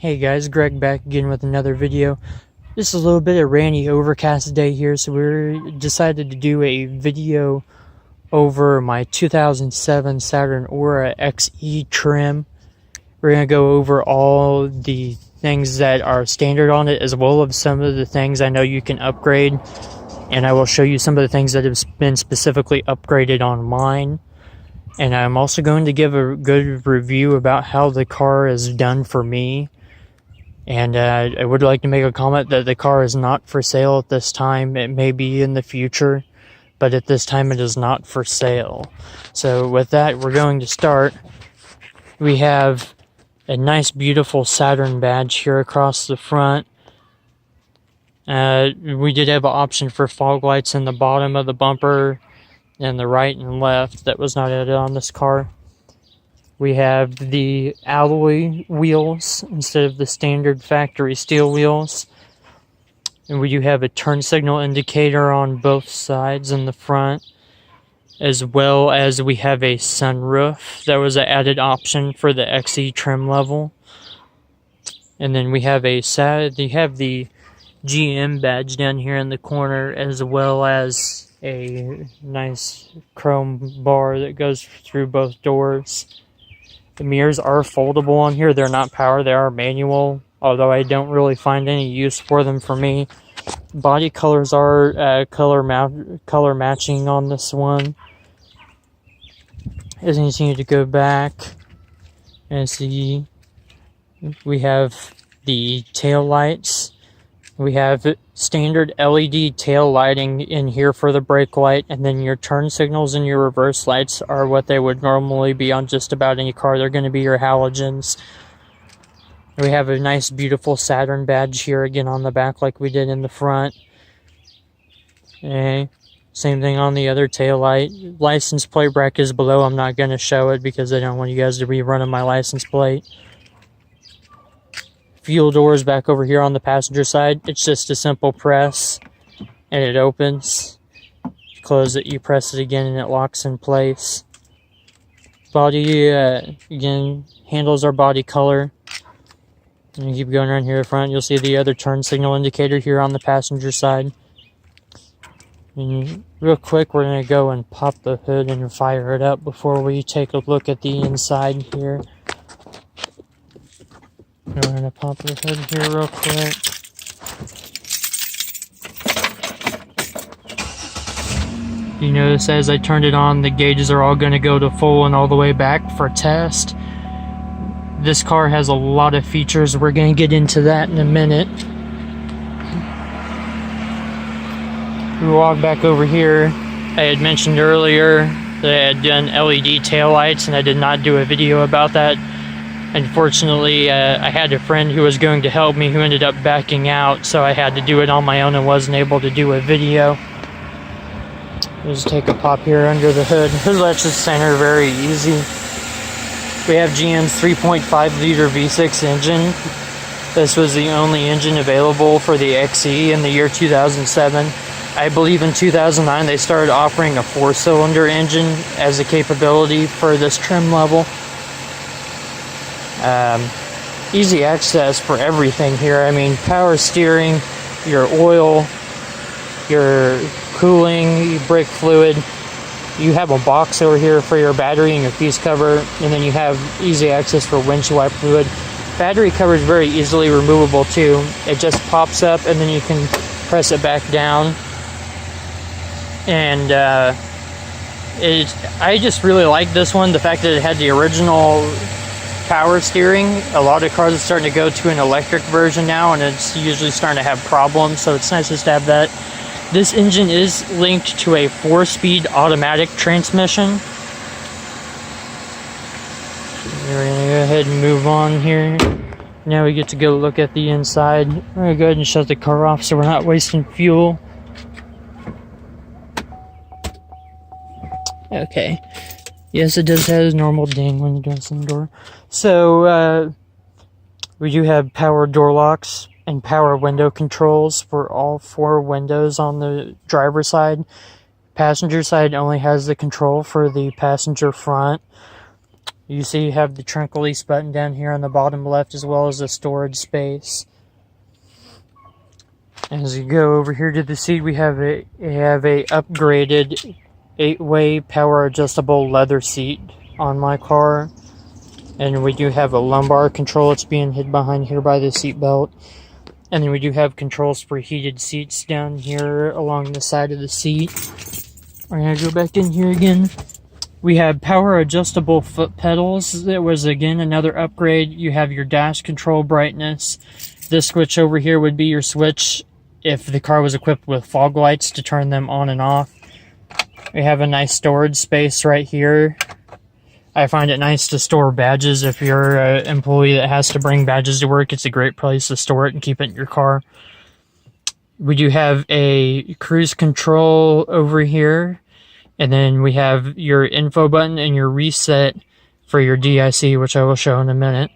Hey guys, Greg back again with another video. This is a little bit of rainy, overcast day here, so we decided to do a video over my 2007 Saturn Aura XE trim. We're going to go over all the things that are standard on it, as well as some of the things I know you can upgrade, and I will show you some of the things that have been specifically upgraded on mine. And I'm also going to give a good review about how the car is done for me. And I would like to make a comment that the car is not for sale at this time. It may be in the future, but at this time it is not for sale. So with that, we're going to start. We have a nice beautiful Saturn badge here across the front. We did have an option for fog lights in the bottom of the bumper and the right and left. That was not added on this car. We have the alloy wheels instead of the standard factory steel wheels. And we do have a turn signal indicator on both sides in the front, as well as we have a sunroof. That was an added option for the XE trim level. And then we have the GM badge down here in the corner, as well as a nice chrome bar that goes through both doors. The mirrors are foldable on here. They're not power, they are manual, although I don't really find any use for them for me. Body colors are color matching on this one. As you continue to go back and see, we have the tail lights. We have standard LED tail lighting in here for the brake light, and then your turn signals and your reverse lights are what they would normally be on just about any car. They're going to be your halogens. We have a nice beautiful Saturn badge here again on the back like we did in the front. Okay. Same thing on the other tail light. License plate bracket is below. I'm not going to show it because I don't want you guys to be running my license plate. Fuel doors back over here on the passenger side. It's just a simple press and it opens. You close it, you press it again, and it locks in place. Body, again, handles are body color. And you keep going around here in front, you'll see the other turn signal indicator here on the passenger side. And real quick, we're going to go and pop the hood and fire it up before we take a look at the inside here. We're going to pop the hood here real quick. You notice as I turned it on, the gauges are all going to go to full and all the way back for test. This car has a lot of features. We're going to get into that in a minute. We walk back over here. I had mentioned earlier that I had done LED taillights, and I did not do a video about that. Unfortunately, I had a friend who was going to help me who ended up backing out, so I had to do it on my own and wasn't able to do a video. Just take a pop here under the hood. Hood latch is center, very easy. We have GM's 3.5 liter V6 engine. This was the only engine available for the XE in the year 2007. I believe in 2009 they started offering a 4-cylinder engine as a capability for this trim level. Easy access for everything here. I mean, power steering, your oil, your cooling, your brake fluid. You have a box over here for your battery and your piece cover, and then you have easy access for windshield wiper fluid. Battery cover is very easily removable too. It just pops up and then you can press it back down. And I just really like this one. The fact that it had the original power steering. A lot of cars are starting to go to an electric version now, and it's usually starting to have problems, so it's nice just to have that. This engine is linked to a 4-speed automatic transmission. We're going to go ahead and move on here. Now we get to go look at the inside. We're going to go ahead and shut the car off so we're not wasting fuel. Okay. Yes, it does have a normal ding when you do open the door. So, we do have power door locks and power window controls for all 4 windows on the driver's side. Passenger side only has the control for the passenger front. You see you have the trunk release button down here on the bottom left, as well as the storage space. As you go over here to the seat, we have a upgraded 8-way power adjustable leather seat on my car. And we do have a lumbar control. It's being hid behind here by the seat belt. And then we do have controls for heated seats down here along the side of the seat. We're going to go back in here again. We have power adjustable foot pedals. That was again another upgrade. You have your dash control brightness. This switch over here would be your switch if the car was equipped with fog lights to turn them on and off. We have a nice storage space right here. I find it nice to store badges. If you're an employee that has to bring badges to work, it's a great place to store it and keep it in your car. We do have a cruise control over here. And then we have your info button and your reset for your DIC, which I will show in a minute.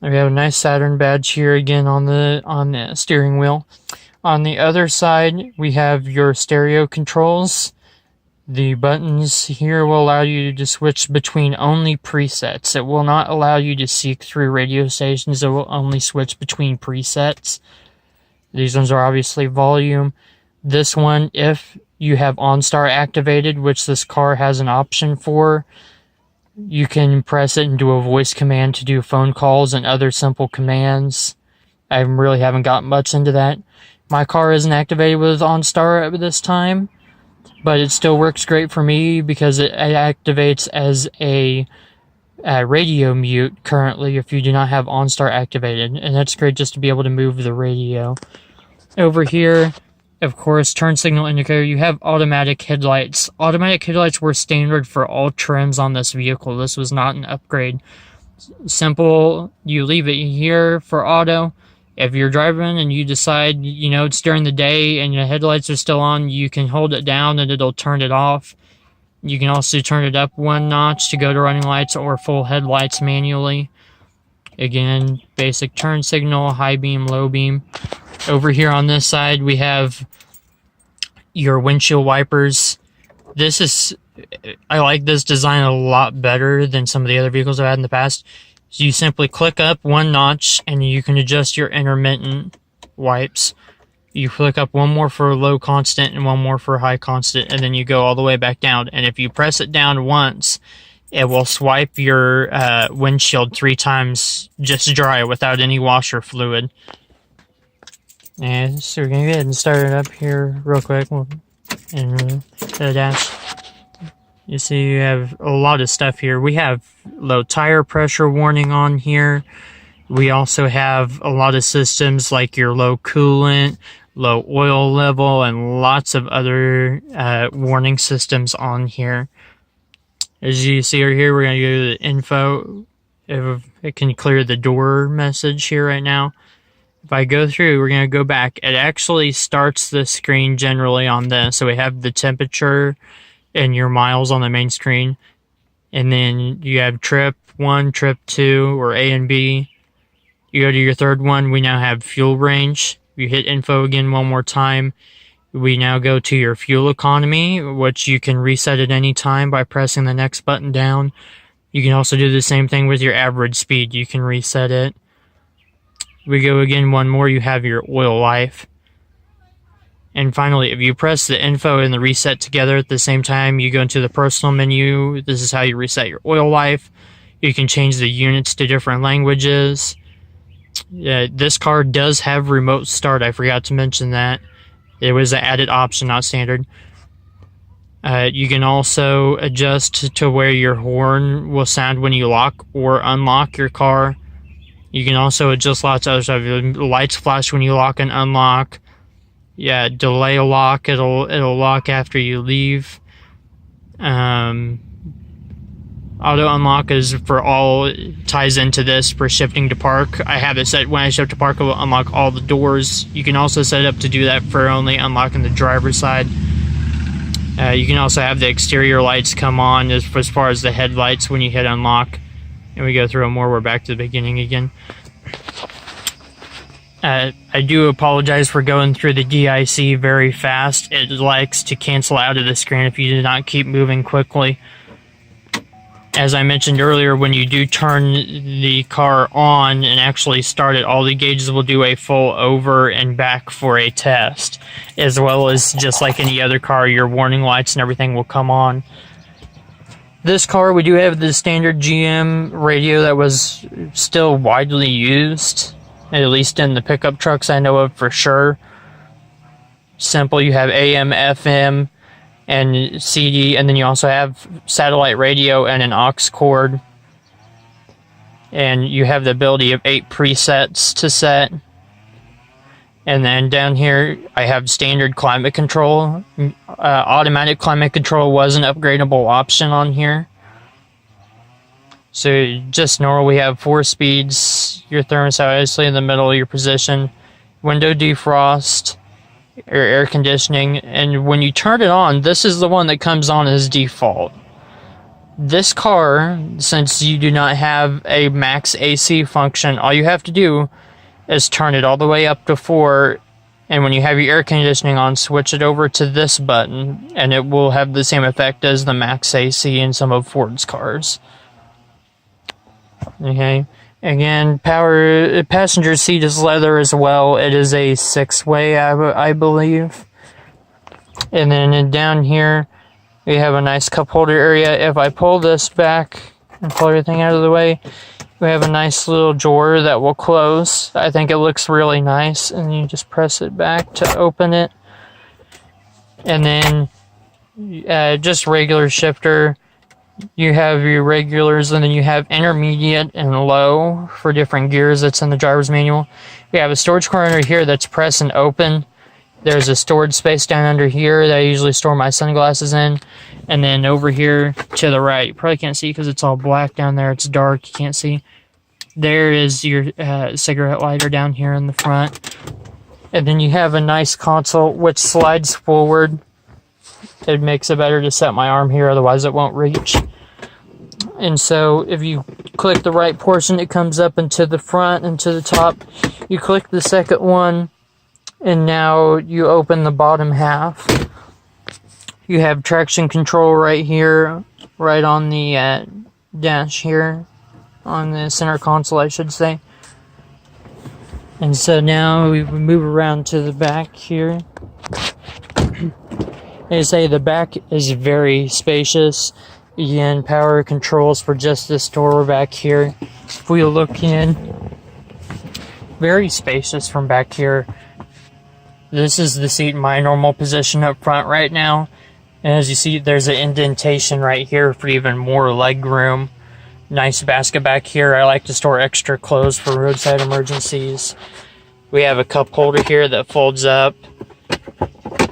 We have a nice Saturn badge here again on the steering wheel. On the other side, we have your stereo controls. The buttons here will allow you to switch between only presets. It will not allow you to seek through radio stations. It will only switch between presets. These ones are obviously volume. This one, if you have OnStar activated, which this car has an option for, you can press it and do a voice command to do phone calls and other simple commands. I really haven't gotten much into that. My car isn't activated with OnStar at this time, but it still works great for me because it activates as a radio mute currently if you do not have OnStar activated, and that's great just to be able to move the radio. Over here, of course, turn signal indicator. You have automatic headlights. Automatic headlights were standard for all trims on this vehicle. This was not an upgrade. Simple, you leave it here for auto. If you're driving and you decide, it's during the day and your headlights are still on, you can hold it down and it'll turn it off. You can also turn it up one notch to go to running lights or full headlights manually. Again, basic turn signal, high beam, low beam. Over here on this side, we have your windshield wipers. I like this design a lot better than some of the other vehicles I've had in the past. So you simply click up one notch and you can adjust your intermittent wipes. You click up one more for low constant and one more for high constant, and then you go all the way back down. And if you press it down once, it will swipe your windshield 3 times just dry without any washer fluid. And so we're going to go ahead and start it up here real quick. And the dash. You see you have a lot of stuff here. We have low tire pressure warning on here. We also have a lot of systems like your low coolant, low oil level, and lots of other warning systems on here. As you see right here, we're going to go to the info. If it can clear the door message here right now. If I go through, we're going to go back. It actually starts the screen generally on this. So we have the temperature and your miles on the main screen. And then you have trip 1, trip 2, or A and B. You go to your third one, we now have fuel range. You hit info again one more time. We now go to your fuel economy, which you can reset at any time by pressing the next button down. You can also do the same thing with your average speed. You can reset it. We go again one more, you have your oil life. And finally, if you press the info and the reset together at the same time, you go into the personal menu. This is how you reset your oil life. You can change the units to different languages. This car does have remote start. I forgot to mention that. It was an added option, not standard. You can also adjust to where your horn will sound when you lock or unlock your car. You can also adjust lots of other stuff. The lights flash when you lock and unlock. Yeah, delay a lock. It'll lock after you leave. Auto unlock is for all. It ties into this for shifting to park. I have it set when I shift to park, it will unlock all the doors. You can also set it up to do that for only unlocking the driver's side. You can also have the exterior lights come on as far as the headlights when you hit unlock. And we go through them more. We're back to the beginning again. I do apologize for going through the DIC very fast. It likes to cancel out of the screen if you do not keep moving quickly. As I mentioned earlier, when you do turn the car on and actually start it, all the gauges will do a full over and back for a test, as well as just like any other car, your warning lights and everything will come on. This car, we do have the standard GM radio that was still widely used, at least in the pickup trucks I know of for sure. Simple, you have AM, FM, and CD, and then you also have satellite radio and an aux cord, and you have the ability of 8 presets to set. And then down here I have standard climate control. Automatic climate control was an upgradable option on here. So just normal, we have 4 speeds, your thermostat obviously in the middle of your position, window defrost, air conditioning, and when you turn it on, this is the one that comes on as default. This car, since you do not have a max AC function, all you have to do is turn it all the way up to 4, and when you have your air conditioning on, switch it over to this button, and it will have the same effect as the max AC in some of Ford's cars. Okay. Again, passenger seat is leather as well. It is a 6-way, I believe. And then down here, we have a nice cup holder area. If I pull this back and pull everything out of the way, we have a nice little drawer that will close. I think it looks really nice. And you just press it back to open it. And then just regular shifter. You have your regulars, and then you have intermediate and low for different gears. That's in the driver's manual. We have a storage corner here that's press and open. There's a storage space down under here that I usually store my sunglasses in. And then over here to the right, you probably can't see because it's all black down there. It's dark, you can't see. There is your cigarette lighter down here in the front. And then you have a nice console which slides forward. It makes it better to set my arm here, otherwise it won't reach. And so if you click the right portion, it comes up into the front and to the top. You click the second one, and now you open the bottom half. You have traction control right here, right on the dash here, on the center console, I should say. And so now we move around to the back here. They say the back is very spacious. Again, power controls for just this door back here. If we look in, very spacious from back here. This is the seat in my normal position up front right now. And as you see, there's an indentation right here for even more leg room. Nice basket back here. I like to store extra clothes for roadside emergencies. We have a cup holder here that folds up.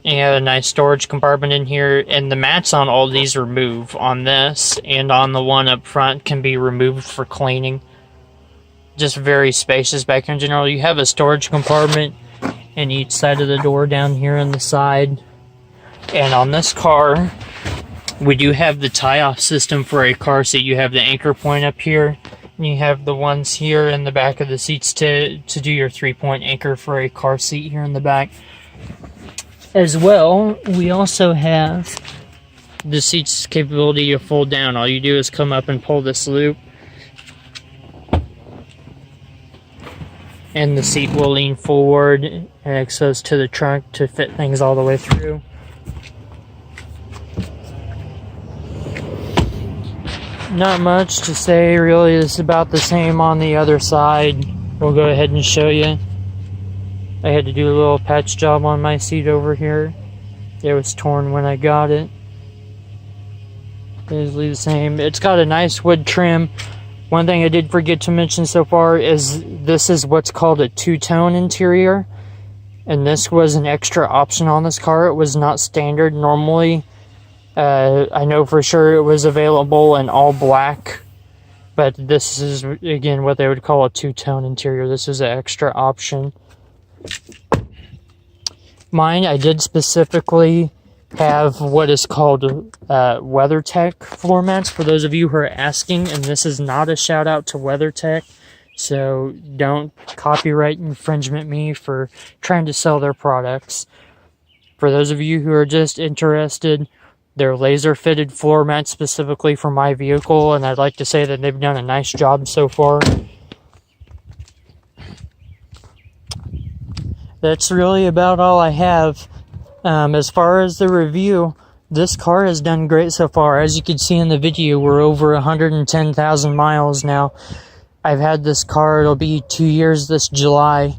You have a nice storage compartment in here, and the mats on all these remove. On this and on the one up front can be removed for cleaning. Just very spacious back here in general. You have a storage compartment in each side of the door down here on the side. And on this car, we do have the tie-off system for a car seat. You have the anchor point up here, and you have the ones here in the back of the seats to do your 3-point anchor for a car seat here in the back. As well, we also have the seat's capability to fold down. All you do is come up and pull this loop, and the seat will lean forward and access to the trunk to fit things all the way through. Not much to say really. It's about the same on the other side. We'll go ahead and show you. I had to do a little patch job on my seat over here. It was torn when I got it. Basically the same. It's got a nice wood trim. One thing I did forget to mention so far is this is what's called a two-tone interior. And this was an extra option on this car. It was not standard. Normally, I know for sure it was available in all black. But this is, again, what they would call a two-tone interior. This is an extra option. Mine, I did specifically have what is called WeatherTech floor mats, for those of you who are asking, and this is not a shout out to WeatherTech, so don't copyright infringement me for trying to sell their products. For those of you who are just interested, They're laser fitted floor mats specifically for my vehicle, and I'd like to say that they've done a nice job so far. That's really about all I have. As far as the review, this car has done great so far. As you can see in the video, we're over 110,000 miles now. I've had this car, it'll be 2 years this July,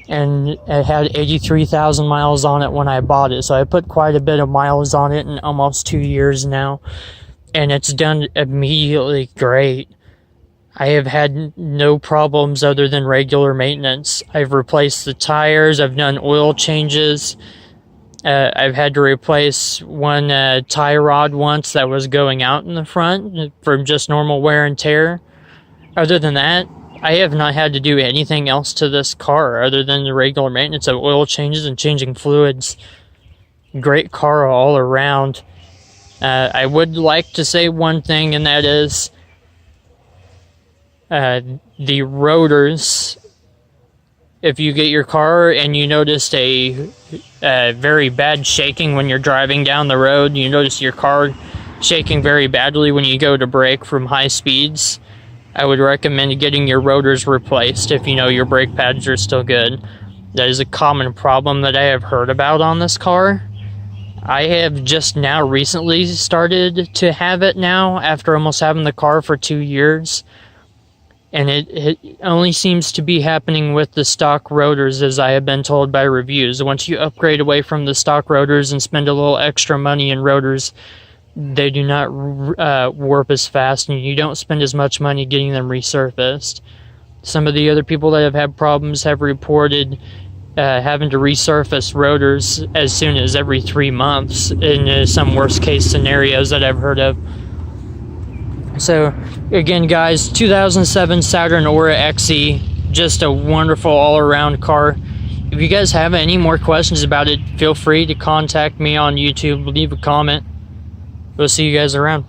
and it had 83,000 miles on it when I bought it. So I put quite a bit of miles on it in almost 2 years now, and it's done immediately great. I have had no problems other than regular maintenance. I've replaced the tires, I've done oil changes. I've had to replace one tie rod once that was going out in the front from just normal wear and tear. Other than that, I have not had to do anything else to this car other than the regular maintenance of oil changes and changing fluids. Great car all around. I would like to say one thing, and that is the rotors. If you get your car and you noticed a very bad shaking when you're driving down the road, you notice your car shaking very badly when you go to brake from high speeds, I would recommend getting your rotors replaced if you know your brake pads are still good. That is a common problem that I have heard about on this car. I have just now recently started to have it now after almost having the car for 2 years. And it only seems to be happening with the stock rotors, as I have been told by reviews. Once you upgrade away from the stock rotors and spend a little extra money in rotors, they do not warp as fast, and you don't spend as much money getting them resurfaced. Some of the other people that have had problems have reported having to resurface rotors as soon as every 3 months in some worst case scenarios that I've heard of. So, again guys, 2007 Saturn Aura XE, just a wonderful all-around car. If you guys have any more questions about it, feel free to contact me on YouTube, leave a comment. We'll see you guys around.